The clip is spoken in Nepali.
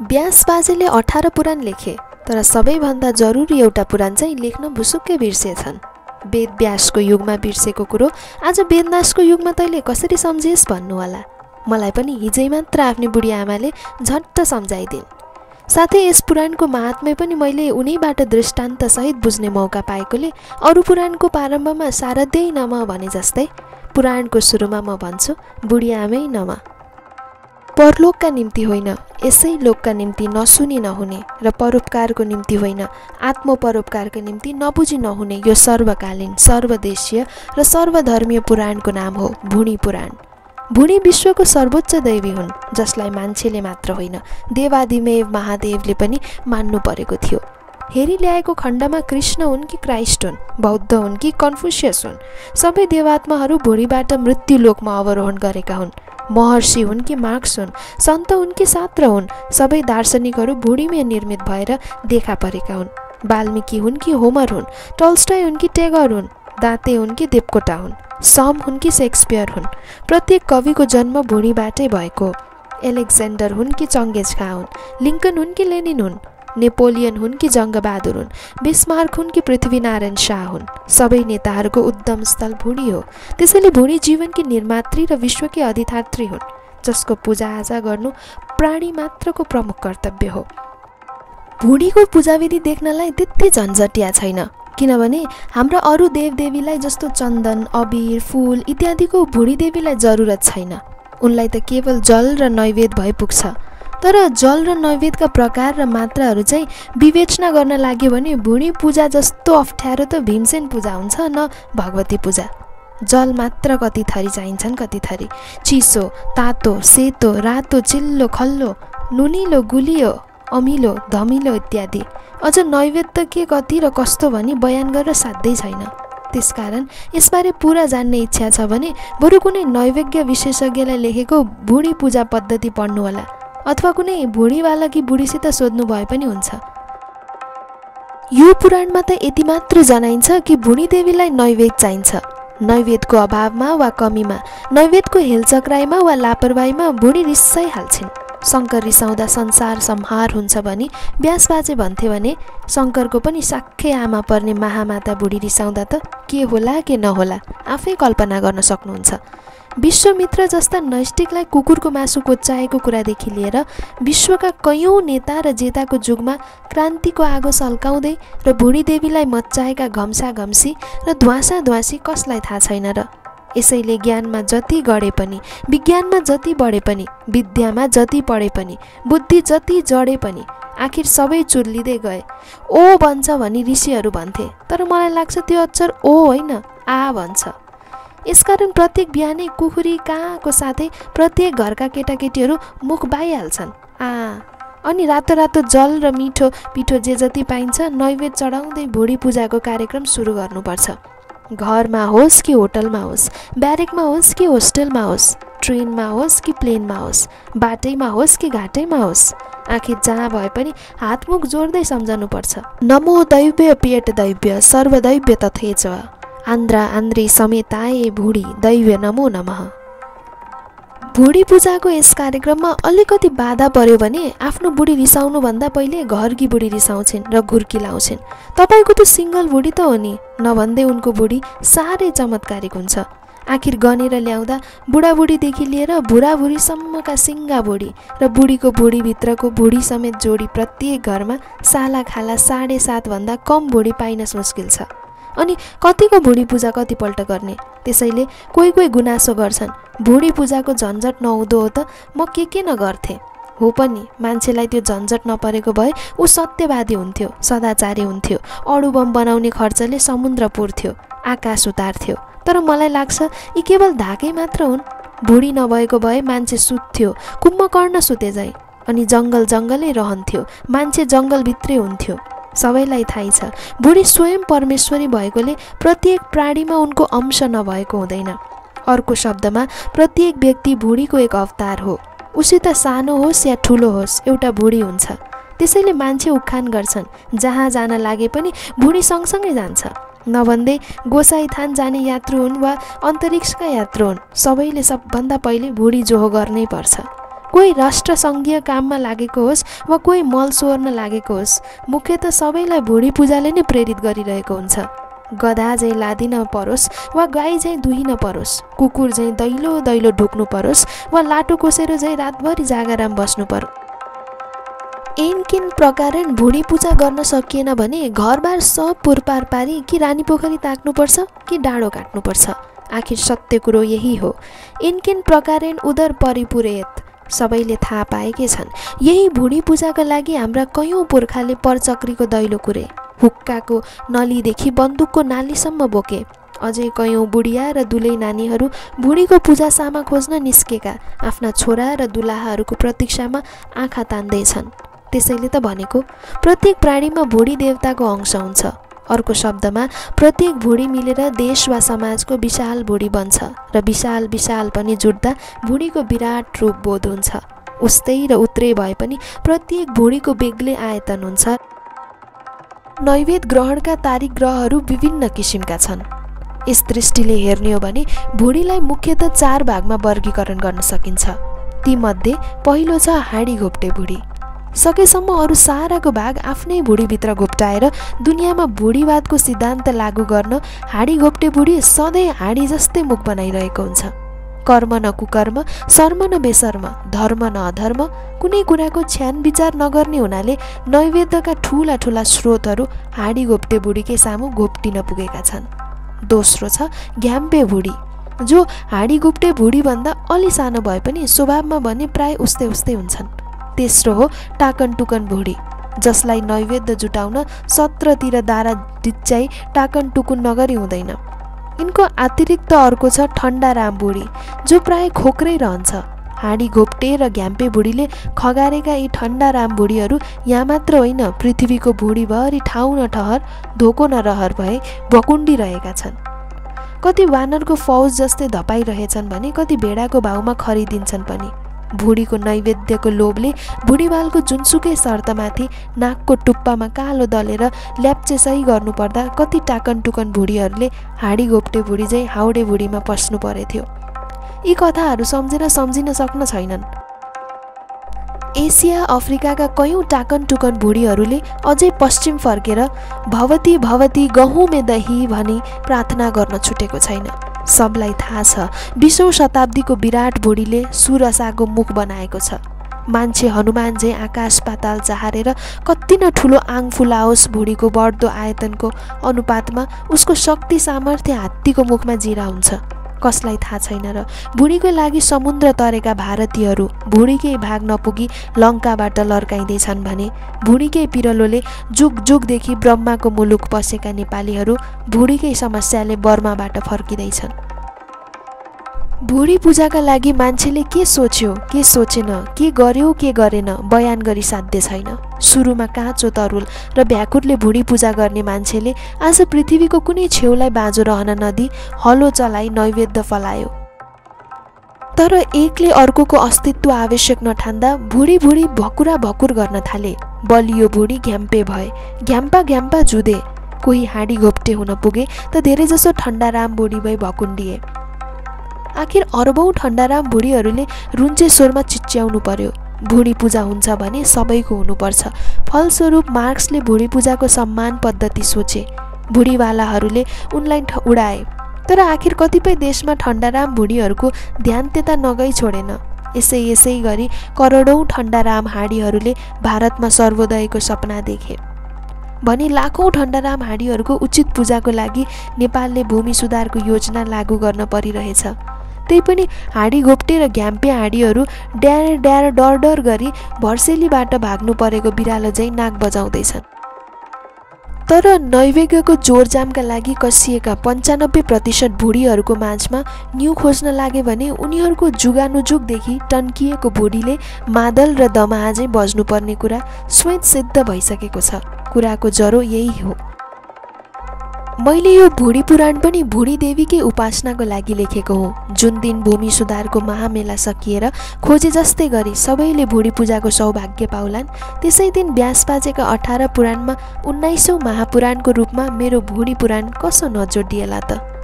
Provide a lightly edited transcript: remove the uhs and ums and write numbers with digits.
व्यास बाजेले 18 पुराण लेखे, तर सबैभन्दा जरुरी एउटा पुराण चाहिँ लेख्न भुसुक्कै बिर्सेछन्। वेद व्यासको युगमा बिर्सेको कुरो आज वेदनाशको युगमा तैँले कसरी सम्झेस् भन्नु होला। मलाई पनि हिजै मात्र आफ्नी बुढी आमाले झट्ट सम्झाइदिन्। साथै यस पुराणको महात्म्य पनि मैले उनैबाट दृष्टान्तसहित बुझ्ने मौका पाएकोले अरू पुराणको प्रारम्भमा शारदै नमः भने जस्तै पुराणको सुरुमा म भन्छु बुढी आमै नमः। परलोकका निम्ति होइन, यसै लोकका निम्ति नसुनी नहुने र परोपकारको निम्ति होइन, आत्मपरोपकारको निम्ति नबुझी नहुने यो सर्वकालीन, सर्वदेशीय र सर्वधर्मीय पुराणको नाम हो भुँडी पुराण। भुँडी विश्वको सर्वोच्च दैवी हुन्, जसलाई मान्छेले मात्र होइन देवादिदेव महादेवले पनि मान्नु परेको थियो। हेरी ल्याएको खण्डमा कृष्ण हुन् कि क्राइस्ट हुन्, बौद्ध हुन् कि कन्फ्युसियस हुन्, सबै देवात्माहरू भुँडीबाट मृत्युलोकमा अवरोहण गरेका हुन्। महर्षि हुन् कि मार्क्स हुन्, सन्त हुन् कि सात्र हुन्, सबै दार्शनिकहरू भुँडीमै निर्मित भएर देखा परेका हुन्। वाल्मिकी हुन् कि होमर हुन्, टल्स्टॉय हुन् कि टेगर हुन्, दाँते हुन् कि देवकोटा हुन्, सम हुन् कि शेक्सपियर हुन्, प्रत्येक कविको जन्म भुँडीबाटै भएको। एलेक्जेन्डर हुन् कि चङ्गेज खाँ हुन्, लिङ्कन हुन् कि लेनिन हुन्, नेपोलियन हुन् कि जङ्गबहादुर हुन्, बिस्मार्क हुन् कि पृथ्वीनारायण शाह हुन्, सबै नेताहरूको उद्यम स्थल भुँडी हो। त्यसैले भुँडी जीवनकी निर्मात्री र विश्वकी अधिष्ठात्री हुन्, जसको पूजाआजा गर्नु प्राणी मात्रको प्रमुख कर्तव्य हो। भुँडीको पूजाविधि देख्नलाई त्यति झन्झटिया छैन, किनभने हाम्रा अरू देवदेवीलाई जस्तो चन्दन, अबिर, फूल इत्यादिको भुँडी देवीलाई जरुरत छैन। उनलाई त केवल जल र नैवेद्य भइ पुग्छ। तर जल र नैवेद्यका प्रकार र मात्राहरू चाहिँ विवेचना गर्न लाग्यो भने भुँडी पूजा जस्तो अप्ठ्यारो त भीमसेन पूजा हुन्छ न भगवती पूजा। जल मात्र कति थरी चाहिन्छन्, कति थरी चिसो, तातो, सेतो, रातो, चिल्लो, खल्लो, नुनिलो, गुलियो, अमिलो, धमिलो इत्यादि। अझ नैवेद्य त के कति र कस्तो भनी बयान गरेर साध्यै छैन। त्यसकारण यसबारे पुरा जान्ने इच्छा छ भने बरु कुनै नैवेद्य विशेषज्ञलाई लेखेको भुँडी पूजा पद्धति पढ्नु होला, अथवा कुनै भुँडीवाला कि बुढीसित सोध्नु भए पनि हुन्छ। यो पुराणमा त यति मात्र जनाइन्छ कि भुँडी देवीलाई नैवेद्य चाहिन्छ। नैवेद्यको अभावमा वा कमीमा, नैवेद्यको हेलचक्राइमा वा लापरवाहीमा भुँडी रिसाइहाल्छिन्। शङ्कर रिसाउँदा संसार संहार हुन्छ भनी व्यास बाजे भन्थे भने शङ्करको पनि साक्कै आमा पर्ने महामाता बुढी रिसाउँदा त के होला के नहोला आफै कल्पना गर्न सक्नुहुन्छ। विश्वमित्र जस्ता नैष्टिकलाई कुकुरको मासु कोच्चाएको कुरादेखि लिएर विश्वका कैयौँ नेता र जेताको जुगमा क्रान्तिको आगो सल्काउँदै र भुँडी देवीलाई मच्चाएका घम्साघम्सी र ध्वाँसाध्वाँसी कसलाई थाहा छैन र। यसैले ज्ञानमा जति गढे पनि, विज्ञानमा जति बढे पनि, विद्यामा जति पढे पनि, बुद्धि जति जडे पनि आखिर सबै चुर्लिँदै गए। ओ भन्छ भनी ऋषिहरू भन्थे, तर मलाई लाग्छ त्यो अक्षर ओ होइन आ भन्छ। यसकारण प्रत्येक बिहानै कुखुरी काँको साथै प्रत्येक घरका केटाकेटीहरू मुख बाइहाल्छन् आ। अनि रातो रातो जल र मिठो पिठो जे जति पाइन्छ नैवेद्य चढाउँदै भुँडी पूजाको कार्यक्रम सुरु गर्नुपर्छ। घरमा होस् कि होटलमा होस्, ब्यारेकमा होस् कि होस्टेलमा होस्, ट्रेनमा होस् कि प्लेनमा होस्, बाटैमा होस् कि घाटैमा होस्, आखिर जहाँ भए पनि हातमुख जोड्दै सम्झनुपर्छ। नमो दैव्य पियट दैव्य सर्वदैव्य तथेच आन्द्रा आन्द्री समेताए भुँडी दैव्य नमो नमः। भुँडी पूजाको यस कार्यक्रममा अलिकति बाधा पर्यो भने आफ्नो बुढी रिसाउनुभन्दा पहिले घरकी बुढी रिसाउँछिन् र घुर्की लाउँछिन्। तपाईँको त सिङ्गल बुढी त हो नि नभन्दै उनको बुढी साह्रै चमत्कारिक हुन्छ। आखिर गनेर ल्याउँदा बुढाबुढीदेखि लिएर बुढाबुढीसम्मका सिङ्गा बुढी र बुढीको बुढीभित्रको बुढी समेत जोडी प्रत्येक घरमा साला खाला 7.5 भन्दा कम बुढी पाइनस् मुस्किल छ। अनि कतिको भुँडी पूजा कतिपल्ट गर्ने। त्यसैले कोही कोही गुनासो गर्छन् भुँडी पूजाको झन्झट नहुँदो हो त म के नगर्थे। हो पनि मान्छेलाई त्यो झन्झट नपरेको भए ऊ सत्यवादी हुन्थ्यो, सदाचारी हुन्थ्यो, अणु बम बनाउने खर्चले समुद्र पुर्थ्यो, आकाश उतार्थ्यो। तर मलाई लाग्छ यी केवल धाकै मात्र हुन्। भुँडी नभएको भए मान्छे सुत्थ्यो, कुम्भकर्ण सुते जाइ, अनि जङ्गल जङ्गलै रहन्थ्यो, मान्छे जङ्गलभित्रै हुन्थ्यो। सबैलाई थाहै छ बुढी स्वयं परमेश्वरी भएकोले प्रत्येक प्राणीमा उनको अंश नभएको हुँदैन। अर्को शब्दमा प्रत्येक व्यक्ति भुँडीको एक अवतार हो। उसित सानो होस् या ठुलो होस् एउटा भुँडी हुन्छ। त्यसैले मान्छे उखान गर्छन् जहाँ जान लागे पनि भुँडी सँगसँगै जान्छ। नभन्दै गोसाई थान जाने यात्रु हुन् वा अन्तरिक्षका यात्रु हुन्, सबैले सबभन्दा पहिले भुडी जोहो गर्नै पर्छ। कोही राष्ट्रसङ्घीय काममा लागेको होस् वा कोही मल सोहोर्न लागेको होस्, मुख्यतः सबैलाई भुडी पूजाले नै प्रेरित गरिरहेको हुन्छ। गधा झैँ लादिन परोस् वा गाई झैँ दुहिन परोस्, कुकुर झैँ दैलो दैलो ढुक्नु परोस् वा लाटो कोसेरो झैँ रातभरि जागराम बस्नु पर्यो। ऐनकिन प्रकारण भुडी पूजा गर्न सकिएन भने घरबार सब पुरपार पारी कि रानी पोखरी ताक्नुपर्छ कि डाँडो काट्नुपर्छ। आखिर सत्य कुरो यही हो। ऐनकिन प्रकारण उदर परिपुरेत, सबैले थाहा पाएकै छन्। यही भुडी पूजाका लागि हाम्रा कयौँ पुर्खाले परचक्रीको दैलो कुरे, हुक्काको नलीदेखि बन्दुकको नालीसम्म बोके। अझै कयौँ बुढिया र दुलै नानीहरू भुडीको पूजा सामा खोज्न निस्केका आफ्ना छोरा र दुलाहाहरूको प्रतीक्षामा आँखा तान्दैछन्। त्यसैले त भनेको प्रत्येक प्राणीमा भुडी देवताको अंश हुन्छ। अर्को शब्दमा प्रत्येक भुडी मिलेर देश वा समाजको विशाल भुडी बन्छ र विशाल विशाल पनि जुट्दा भुडीको विराट रूप बोध हुन्छ। उस्तै र उत्रै भए पनि प्रत्येक भुडीको बेग्लै आयतन हुन्छ। नैवेद्य ग्रहणका तारिक ग्रहहरू विभिन्न किसिमका छन्। यस दृष्टिले हेर्ने हो भने भुडीलाई मुख्यतः 4 भागमा वर्गीकरण गर्न सकिन्छ। तीमध्ये पहिलो छ हाँडी घोप्टे भुडी। सकेसम्म अरू साराको भाग आफ्नै भुडीभित्र घोप्टाएर दुनियाँमा भुडीवादको सिद्धान्त लागू गर्न हाँडी घोप्टे भुडी सधैँ हाँडी जस्तै मुख बनाइरहेको हुन्छ। कर्म न कुकर्म, शर्म न बेशर्म, धर्म न अधर्म, कुनै कुराको छ्यान विचार नगर्ने हुनाले नैवेद्यका ठुला ठुला स्रोतहरू हाँडी घोप्टे भुडीकै सामु घोप्टिन पुगेका छन्। दोस्रो छ घ्याम्पे भुडी, जो हाँडी घोप्टे भुडीभन्दा अलि सानो भए पनि स्वभावमा भने प्राय उस्तै उस्तै हुन्छन्। तेस्रो हो टाकन टुकन भुडी, जसलाई नैवेद्य जुटाउन सत्रतिर दारा डिच्चाइ टाकन टुकुन नगरी हुँदैन। यिनको अतिरिक्त अर्को छ ठन्डा राम भुडी, जो प्राय खोक्रै रहन्छ। हाँडी घोप्टे र घ्याम्पे भुडीले खगारेका यी ठन्डा राम भुडीहरू यहाँ मात्र होइन, पृथ्वीको भुडीभरि ठाउँ न ठहर, धोको न रहर भए भकुण्डिरहेका छन्। कति वानरको फौज जस्तै धपाइरहेछन् भने कति भेडाको भाउमा खरिदिन्छन् पनि। भुडीको नैवेद्यको लोभले भुडीवालको जुनसुकै शर्तमाथि नाकको टुप्पामा कालो दलेर ल्याप्चे सही गर्नुपर्दा कति टाकन टुकन भुडीहरूले हाँडी घोप्टे भुडी चाहिँ हाउडे भुडीमा पस्नु परेथ्यो। यी कथाहरू सम्झेर सम्झिन सक्न छैनन्। एसिया अफ्रिकाका कयौँ टाकन टुकन भुडीहरूले अझै पश्चिम फर्केर भवती भवती गहुँ में दही भनी प्रार्थना गर्न छुटेको छैन। सबलाई थाहा छ 20औं शताब्दीको विराट भुडीले सुरसाको मुख बनाएको छ। मान्छे हनुमान झैँ आकाश पाताल चाहारेर कति न ठुलो आङ फुलाओस्, भुडीको बढ्दो आयतनको अनुपातमा उसको शक्ति सामर्थ्य हात्तीको मुखमा जिरा हुन्छ। कसलाई थाहा छैन र भुडीको लागि समुद्र तरेका भारतीयहरू भुडीकै भाग नपुगी लङ्काबाट लर्काइँदैछन् भने भुडीकै पिरलोले जुग जुगदेखि ब्रह्माको मुलुक पसेका नेपालीहरू भुडीकै समस्याले बर्माबाट फर्किँदैछन्। भुडी पूजाका लागि मान्छेले के सोच्यो, के सोचेन, के गर्यो, के गरेन बयान गरी साध्य छैन। सुरुमा काँचो तरुल र भ्याकुरले भुडी पूजा गर्ने मान्छेले आज पृथ्वीको कुनै छेउलाई बाँझो रहन नदी हलो चलाई नैवेद्य फलायो। तर एकले अर्कोको अस्तित्व आवश्यक नठान्दा भुडी भुडी भकुरा भकुर गर्न थाले। बलियो भुडी घ्याम्पे भए, घ्याम्पा घ्याम्पा जुधे। कोही हाँडी घोप्टे हुन पुगे त धेरैजसो ठन्डाराम भुडी भई भकुण्डिए। आखिर अरबौं ठन्डाराम भुडीहरूले रुन्चे स्वरमा चिच्याउनु पर्यो। भुडी पूजा हुन्छ भने सबैको हुनुपर्छ। फलस्वरूप मार्क्सले भुडी पूजाको सम्मान पद्धति सोचे। भुडीवालाहरूले उनलाई उडाए। तर आखिर कतिपय देशमा ठन्डाराम भुडीहरूको ध्यान त्यता नगई छोडेन। यसै गरी करोडौं ठन्डाराम हाँडीहरूले भारतमा सर्वोदयको सपना देखे भने लाखौं ठन्डाराम हाँडीहरूको उचित पूजाको लागि नेपालले भूमि सुधारको योजना लागू गर्न परिरहेछ। त्यही पनि हाँडी घोप्टे र घ्याम्पे हाँडीहरू ड्यार ड्यार डर डर गरी भर्सेलीबाट भाग्नु परेको बिरालो झैँ नाक बजाउँदैछन्। तर नैवेद्यको जोरजामका लागि कसिएका 95% भुडीहरूको माझमा न्यू खोज्न लागे भने उनीहरूको जुगानुजुगदेखि टन्किएको भुडीले मादल र दमाहा बज्नुपर्ने कुरा स्वयं सिद्ध भइसकेको छ। कुराको जरो यही हो। मैले यो भुडी पुराण पनि भुडी देवीकै उपासनाको लागि लेखेको हुँ। जुन दिन भूमि सुधारको महामेला सकिएर खोजे जस्तै गरी सबैले भुडी पूजाको सौभाग्य पाउलान्, त्यसै दिन व्यास बाजेका 18 पुराणमा 19औं महापुराणको रूपमा मेरो भुडी पुराण कसो नजोडिएला त।